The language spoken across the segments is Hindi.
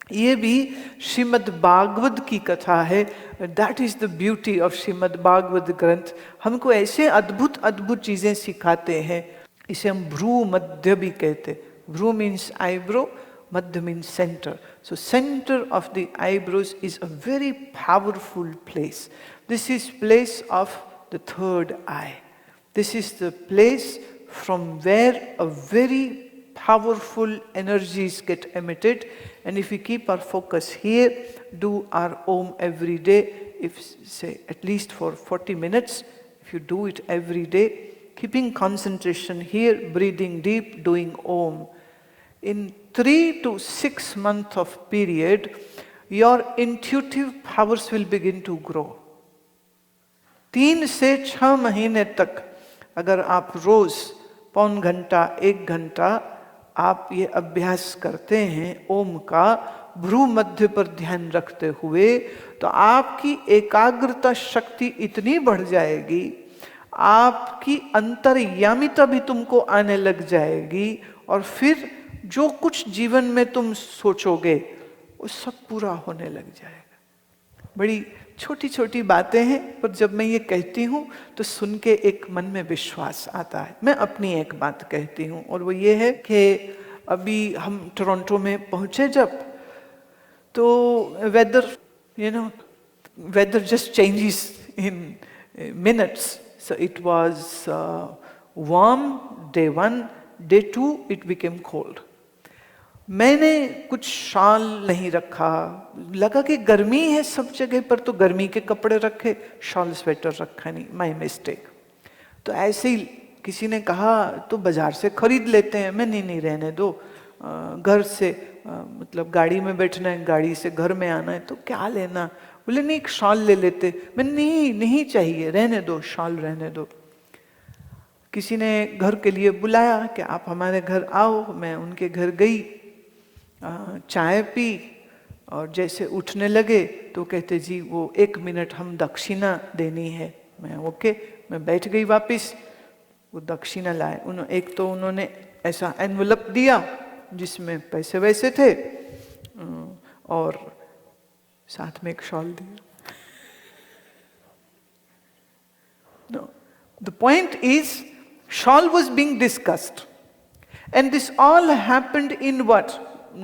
ये भी श्रीमद् भागवत की कथा है। That is the beauty of Shrimad Bhagwat ग्रंथ। हमको ऐसे अद्भुत अद्भुत चीजें सिखाते हैं। इसे हम भ्रू मध्य भी कहते। भ्रू मीन्स आईब्रो, मध्य means centre. So centre of the eyebrows is a very powerful place. This is place of the third eye. This is the place from where a very powerful energies get emitted. And if we keep our focus here, do our Om every day, if say at least for 40 minutes, if you do it every day, keeping concentration here, breathing deep, doing Om, in 3 to 6 months of period, your intuitive powers will begin to grow. 3 से 6 महीने तक अगर आप रोज पौन घंटा 1 घंटा आप ये अभ्यास करते हैं ओम का, भ्रू मध्य पर ध्यान रखते हुए, तो आपकी एकाग्रता शक्ति इतनी बढ़ जाएगी, आपकी अंतर्यामिता भी तुमको आने लग जाएगी, और फिर जो कुछ जीवन में तुम सोचोगे वो सब पूरा होने लग जाएगा। बड़ी छोटी छोटी बातें हैं, पर जब मैं ये कहती हूँ तो सुन के एक मन में विश्वास आता है। मैं अपनी एक बात कहती हूँ, और वो ये है कि अभी हम टोरंटो में पहुँचे जब, तो weather weather just changes in minutes. So it was warm day 1, day 2 it became cold. मैंने कुछ शॉल नहीं रखा, लगा कि गर्मी है सब जगह पर, तो गर्मी के कपड़े रखे, शॉल स्वेटर रखा नहीं, माय मिस्टेक। तो ऐसे ही किसी ने कहा तो बाजार से खरीद लेते हैं। मैं नहीं रहने दो, घर से मतलब गाड़ी में बैठना है, गाड़ी से घर में आना है, तो क्या लेना। बोले नहीं एक शॉल ले लेते। मैं नहीं चाहिए, रहने दो, शॉल रहने दो। किसी ने घर के लिए बुलाया कि आप हमारे घर आओ। मैं उनके घर गई, चाय पी, और जैसे उठने लगे तो कहते जी वो 1 मिनट हम दक्षिणा देनी है। मैं ओके, मैं बैठ गई वापस। वो दक्षिणा लाए। एक तो उन्होंने ऐसा एनवलप दिया जिसमें पैसे वैसे थे, और साथ में एक शॉल दिया। No, the point is, shawl was being discussed, and this all happened in what?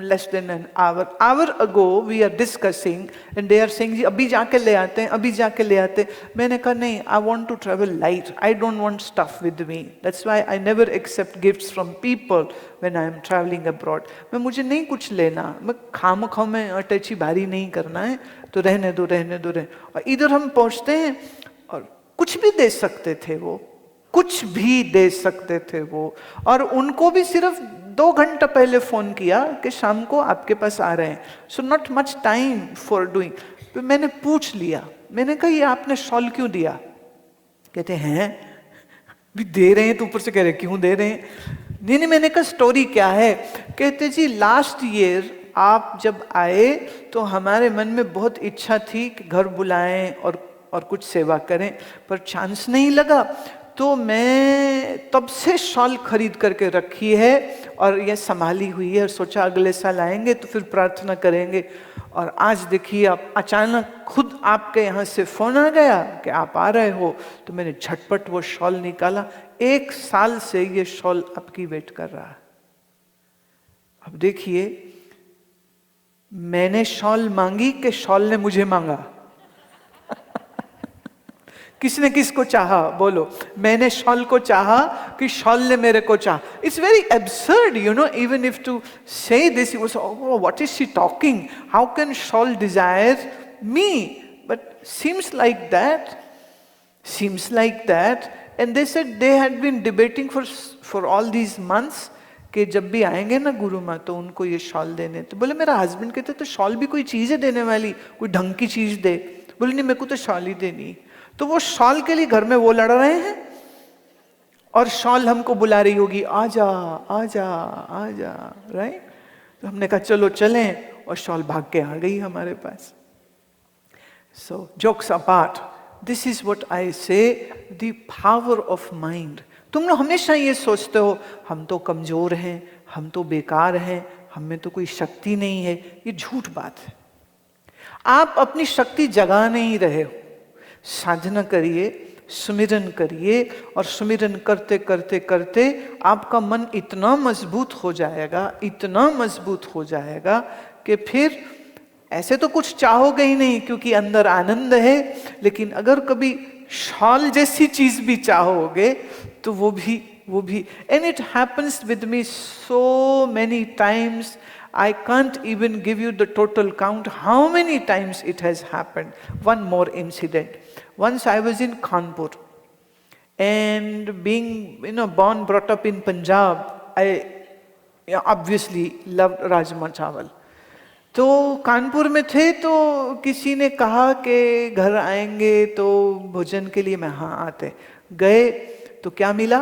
Less than an hour. Hour ago we are discussing, and they are saying, "जी अभी जाके ले आते हैं, अभी जाके ले आते हैं." मैंने कहा नहीं, I want to travel light. I don't want stuff with me. That's why I never accept gifts from people when I am traveling abroad. मैं मुझे नहीं कुछ लेना, मैं खामखा में अटैची भारी नहीं करना है, तो रहने दो। और इधर हम पहुँचते हैं और कुछ भी दे सकते थे वो, कुछ भी दे सकते थे वो, और उनको भी सिर्फ 2 घंटा पहले फोन किया कि शाम को आपके पास आ रहे हैं। So not much time for doing. तो मैंने पूछ लिया, मैंने कहा ये आपने शॉल क्यों दिया? कहते हैं भी दे रहे हैं, तो ऊपर से कह रहे क्यों दे रहे हैं? नहीं, मैंने कहा स्टोरी क्या है? कहते जी लास्ट ईयर आप जब आए तो हमारे मन में बहुत इच्छा थी कि घर बुलाएं और कुछ सेवा करें, पर चांस नहीं लगा, तो मैं तब से शॉल खरीद करके रखी है और ये संभाली हुई है, और सोचा अगले साल आएंगे तो फिर प्रार्थना करेंगे। और आज देखिए आप अचानक खुद आपके यहाँ से फोन आ गया कि आप आ रहे हो, तो मैंने झटपट वो शॉल निकाला। 1 साल से ये शॉल आपकी वेट कर रहा है। अब देखिए, मैंने शॉल मांगी कि शॉल ने मुझे मांगा? किसने किसको चाहा? बोलो, मैंने शॉल को चाहा कि शॉल ने मेरे को चाहा? It's very absurd, you know, even if to say this, you was, oh, what is she talking? How can shawl desire me? But seems like that. And they said they had been debating for all these months कि जब भी आएंगे ना गुरु माँ तो उनको ये शॉल देने। तो बोले मेरा हस्बैंड कहते तो शॉल भी कोई चीज है देने वाली, कोई ढंग की चीज दे। बोले नहीं, मेरे को तो शॉल ही देनी। तो वो शॉल के लिए घर में वो लड़ रहे हैं, और शॉल हमको बुला रही होगी, आजा आजा आजा, राइट? तो हमने कहा चलो चलें, और शॉल भाग के आ गई हमारे पास। So jokes apart, this is what I say, the power of mind. तुम लोग हमेशा ये सोचते हो हम तो कमजोर हैं, हम तो बेकार हैं, हम में तो कोई शक्ति नहीं है, ये झूठ बात है। आप अपनी शक्ति जगा नहीं रहे हो। साधना करिए, सुमिरन करिए, और सुमिरन करते करते करते आपका मन इतना मजबूत हो जाएगा, इतना मजबूत हो जाएगा कि फिर ऐसे तो कुछ चाहोगे ही नहीं, क्योंकि अंदर आनंद है। लेकिन अगर कभी शॉल जैसी चीज भी चाहोगे तो वो भी and it happens with me so many times, I can't even give you the total count how many times it has happened. One more incident. Once I was in Kanpur, and being born brought up in Punjab, I obviously loved rajma chawal. तो कानपुर में थे तो किसी ने कहा कि घर आएंगे तो भोजन के लिए, मैं हाँ आते। गए तो क्या मिला?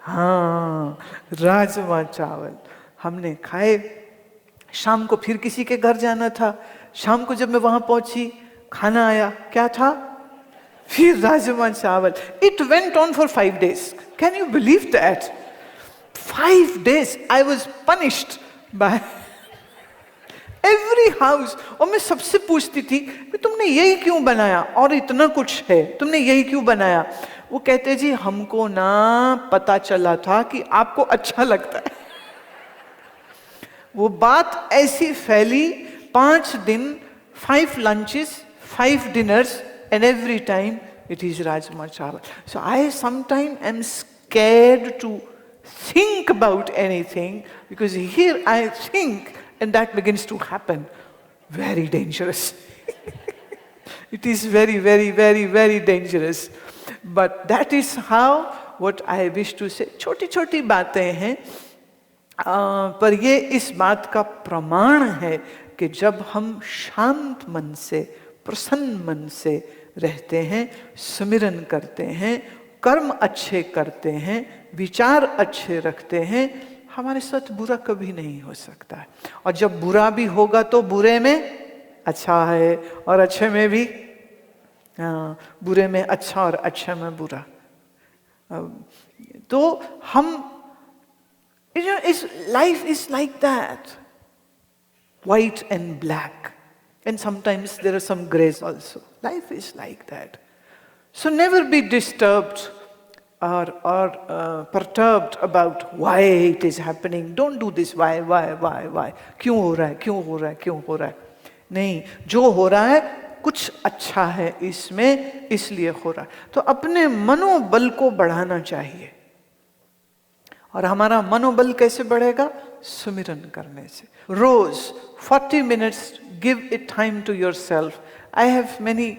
हाँ, राजमा चावल। हमने खाए। शाम को फिर किसी के घर जाना था। शाम को जब मैं वहां पहुंची, खाना आया, क्या था? फिर राजमा चावल। It went on for 5 days. Can you believe that? 5 days I was punished bye every house. और मैं सबसे पूछती थी कि तुमने यही क्यों बनाया, और इतना कुछ है, तुमने यही क्यों बनाया? वो कहते जी हमको ना पता चला था कि आपको अच्छा लगता है। वो बात ऐसी फैली, 5 दिन, 5 lunches, 5 dinners, and every time it is rajma chawal. So I sometimes am scared to think about anything, because here I think and that begins to happen. Very dangerous. It is very, very, very, very dangerous. But that is how, what I wish to say. छोटी छोटी बातें हैं, पर ये इस बात का प्रमाण है कि जब हम शांत मन से, प्रसन्न मन से रहते हैं, सुमिरन करते हैं, कर्म अच्छे करते हैं, विचार अच्छे रखते हैं, हमारे साथ बुरा कभी नहीं हो सकता है। और जब बुरा भी होगा तो बुरे में अच्छा है, और अच्छे में भी, बुरे में अच्छा और अच्छे में बुरा। तो हम, life is like that, white and black, and sometimes there are some grays also. Life is like that. So never be disturbed or perturbed about why it is happening. Don't do this. Why? क्यों हो रहा है? नहीं, जो हो रहा है कुछ अच्छा है इसमें, इसलिए हो रहा है। तो अपने मनोबल को बढ़ाना चाहिए। और हमारा मनोबल कैसे बढ़ेगा? सुमिरन करने से। रोज 40 minutes, give it time to yourself. I have many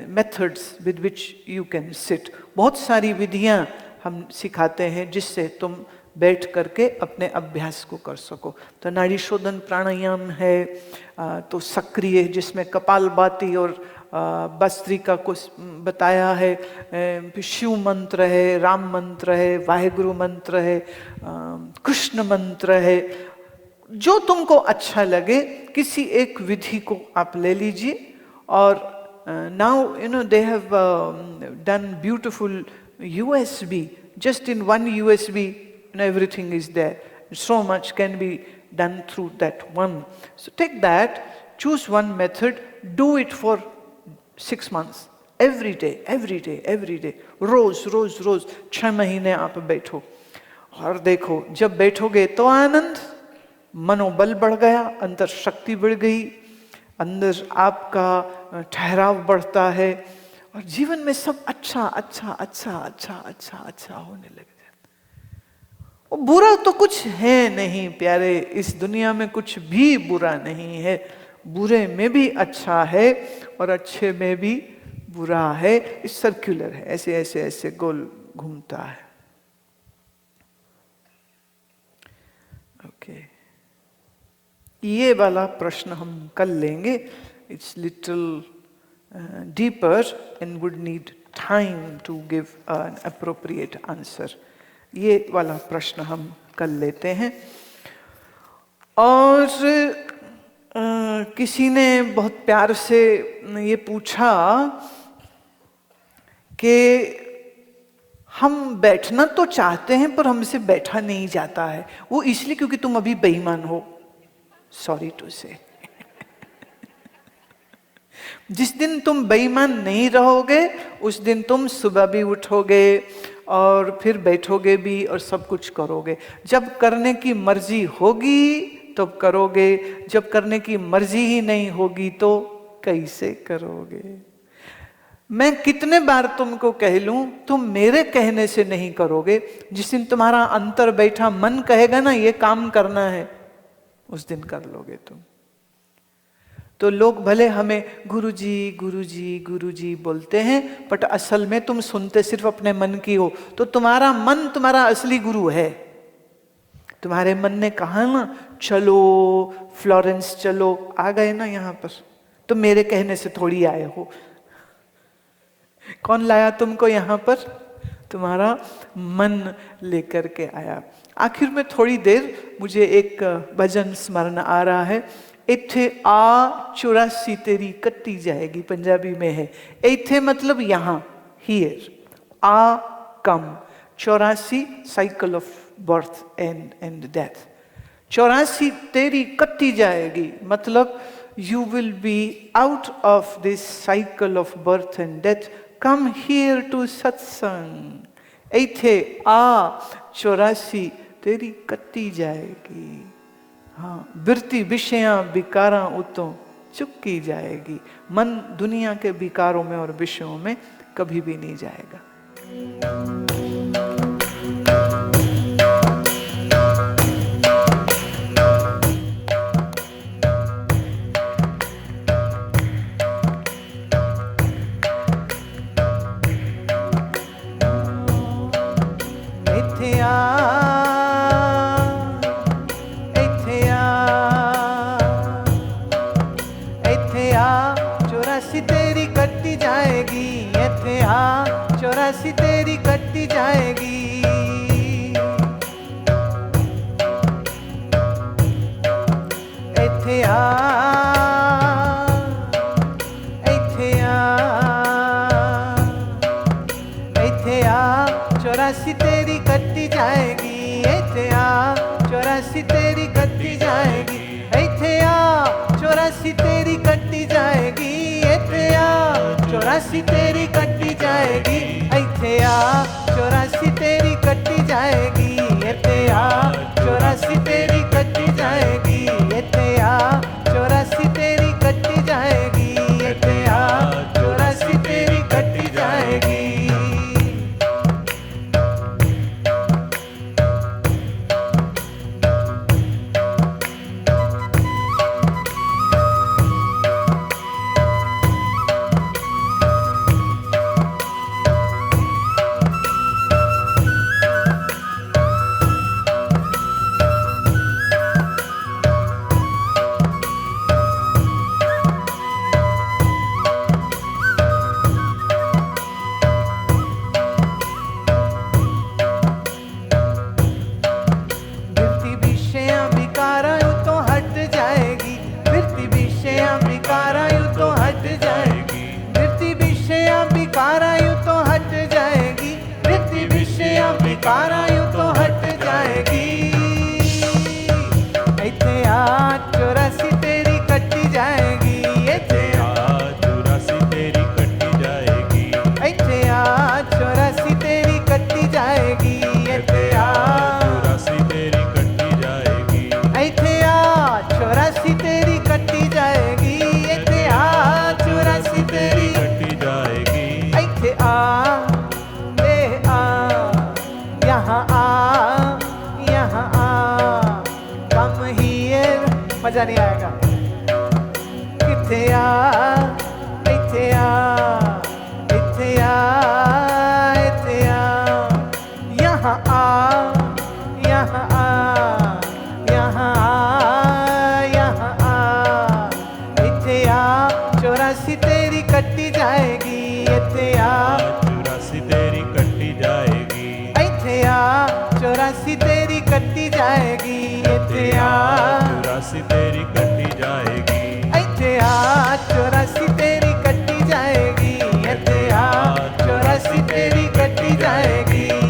methods with which you can sit. बहुत सारी विधियां हम सिखाते हैं जिससे तुम बैठ करके अपने अभ्यास को कर सको। तो नाड़ी शोधन प्राणायाम है, तो सक्रिय, जिसमें कपालभाति और भस्त्रिका को बताया है, शिव मंत्र है, राम मंत्र है, वाहेगुरु मंत्र है, कृष्ण मंत्र है। जो तुमको अच्छा लगे किसी एक विधि को आप ले लीजिए। और now they have done beautiful USB. Just in one USB, everything is there. So much can be done through that one. So take that, choose one method, do it for 6 months, every day, रोज 6 महीने आप बैठो। और देखो, जब बैठोगे तो आनंद, मनोबल बढ़ गया, अंतर शक्ति बढ़ गई, अंदर आपका ठहराव बढ़ता है, और जीवन में सब अच्छा होने लग जाता। और बुरा तो कुछ है नहीं प्यारे, इस दुनिया में कुछ भी बुरा नहीं है। बुरे में भी अच्छा है और अच्छे में भी बुरा है। इस सर्कुलर है, ऐसे गोल घूमता है। ओके, ये वाला प्रश्न हम कल लेंगे। It's little deeper and would need time to give an appropriate answer. ये वाला प्रश्न हम कल लेते हैं। और किसी ने बहुत प्यार से ये पूछा कि हम बैठना तो चाहते हैं पर हमसे बैठा नहीं जाता है। वो इसलिए क्योंकि तुम अभी बेईमान हो, सॉरी टू से। जिस दिन तुम बेईमान नहीं रहोगे उस दिन तुम सुबह भी उठोगे और फिर बैठोगे भी और सब कुछ करोगे। जब करने की मर्जी होगी तब करोगे, जब करने की मर्जी ही नहीं होगी तो कैसे करोगे? मैं कितने बार तुमको कह लूं, तुम मेरे कहने से नहीं करोगे। जिस दिन तुम्हारा अंतर बैठा मन कहेगा ना ये काम करना है, उस दिन कर लोगे तुम। तो लोग भले हमें गुरुजी गुरुजी गुरुजी बोलते हैं, बट असल में तुम सुनते सिर्फ अपने मन की हो। तो तुम्हारा मन तुम्हारा असली गुरु है। तुम्हारे मन ने कहा ना चलो फ्लोरेंस चलो, आ गए ना यहाँ पर, तुम मेरे कहने से थोड़ी आए हो। कौन लाया तुमको यहाँ पर? तुम्हारा मन लेकर के आया। आखिर में थोड़ी देर मुझे एक भजन स्मरण आ रहा है। इथे आ 84 तेरी कट्टी जाएगी, पंजाबी में है। इथे मतलब यहाँ, हियर, आ कम, 84 cycle of birth and death. 84 तेरी कट्टी जाएगी मतलब you will be out of this cycle of birth and death. Come here to satsang. इथे आ 84 तेरी कट्टी जाएगी। हाँ, बिरती विषयां विकारां उतों चुकी जाएगी। मन दुनिया के विकारों में और विषयों में कभी भी नहीं जाएगा। तेरी कट्टी जाएगी। इथे आ, इथे आ, इथे आ 84 तेरी कट्टी जाएगी। इथे आ 84 तेरी कट्टी जाएगी। इथे आ 84 तेरी कट्टी जाएगी। इथे आ 84 तेरी कट्टी जाएगी। इथे आ 84 तेरी कट्टी जाएगी। इथे आ 84 तेरी कट्टी जाएगी। इथे आ 84 तेरी कट्टी जाएगी। इथे आ 84 तेरी कट्टी जाएगी। मजा नहीं आएगा। इथे आ, इथे आ, इथे आ, इथे आ, यहाँ आ, यहाँ आ, यहाँ आ, यहाँ आ। इथे आ 84 तेरी कट्टी जाएगी। इथे आ 84 तेरी कट्टी जाएगी। इथे आ 84 तेरी कट्टी जाएगी। इथे आ 84 तेरी कट्टी जाएगी। इथे आ 84 तेरी कट्टी जाएगी। इथे आ 84 तेरी कट्टी जाएगी।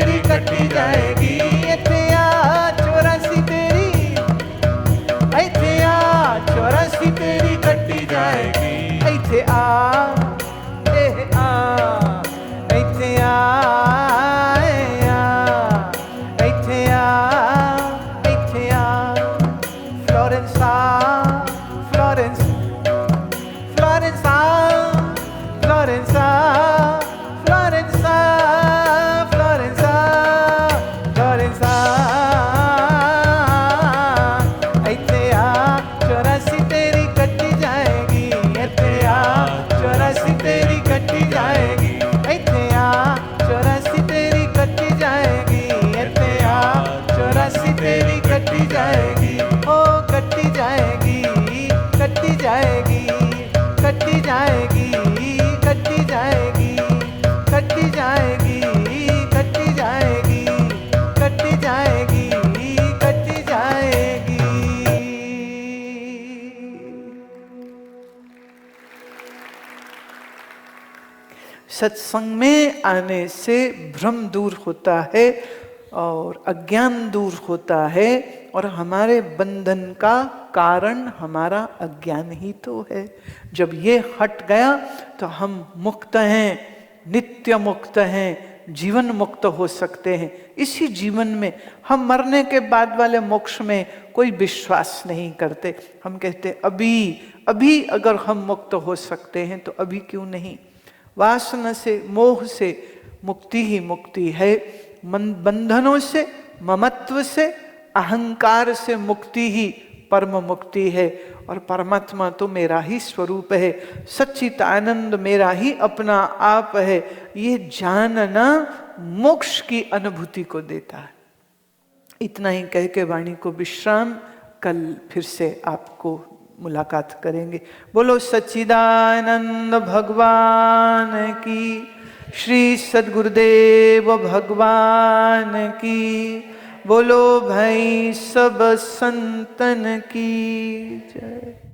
तेरी कटी जाएगी। इथे आ 84 तेरी, इथे आ 84 तेरी कटी जाएगी। इथे आ इथे आ Florence Florence Florence Florence Florence Florence Florence इथे आ 84 तेरी कटी जाएगी। इथे आ 84 तेरी कटी जाएगी। इथे आ 84 तेरी कटी जाएगी। इथे आ 84 तेरी कटी जाएगी। ओ कटी जाएगी, कटी जाएगी, कटी जाएगी, कटी जाएगी, कटी जाएगी, कटी जाएगी, कटी जाएगी, कटी जाएगी। सत्संग में आने से भ्रम दूर होता है और अज्ञान दूर होता है, और हमारे बंधन का कारण हमारा अज्ञान ही तो है। जब ये हट गया तो हम मुक्त हैं, नित्य मुक्त हैं, जीवन मुक्त हो सकते हैं। इसी जीवन में हम मरने के बाद वाले मोक्ष में कोई विश्वास नहीं करते। हम कहते अभी अगर हम मुक्त हो सकते हैं तो अभी क्यों नहीं। वासना से, मोह से मुक्ति ही मुक्ति है। बंधनों से, ममत्व से, अहंकार से मुक्ति ही परम मुक्ति है। और परमात्मा तो मेरा ही स्वरूप है, सच्चित आनंद मेरा ही अपना आप है, ये जानना मोक्ष की अनुभूति को देता है। इतना ही कह के वाणी को विश्राम। कल फिर से आपको मुलाकात करेंगे। बोलो सच्चिदानंद भगवान की, श्री सद्गुरुदेव भगवान की, बोलो भाई सब संतन की जय।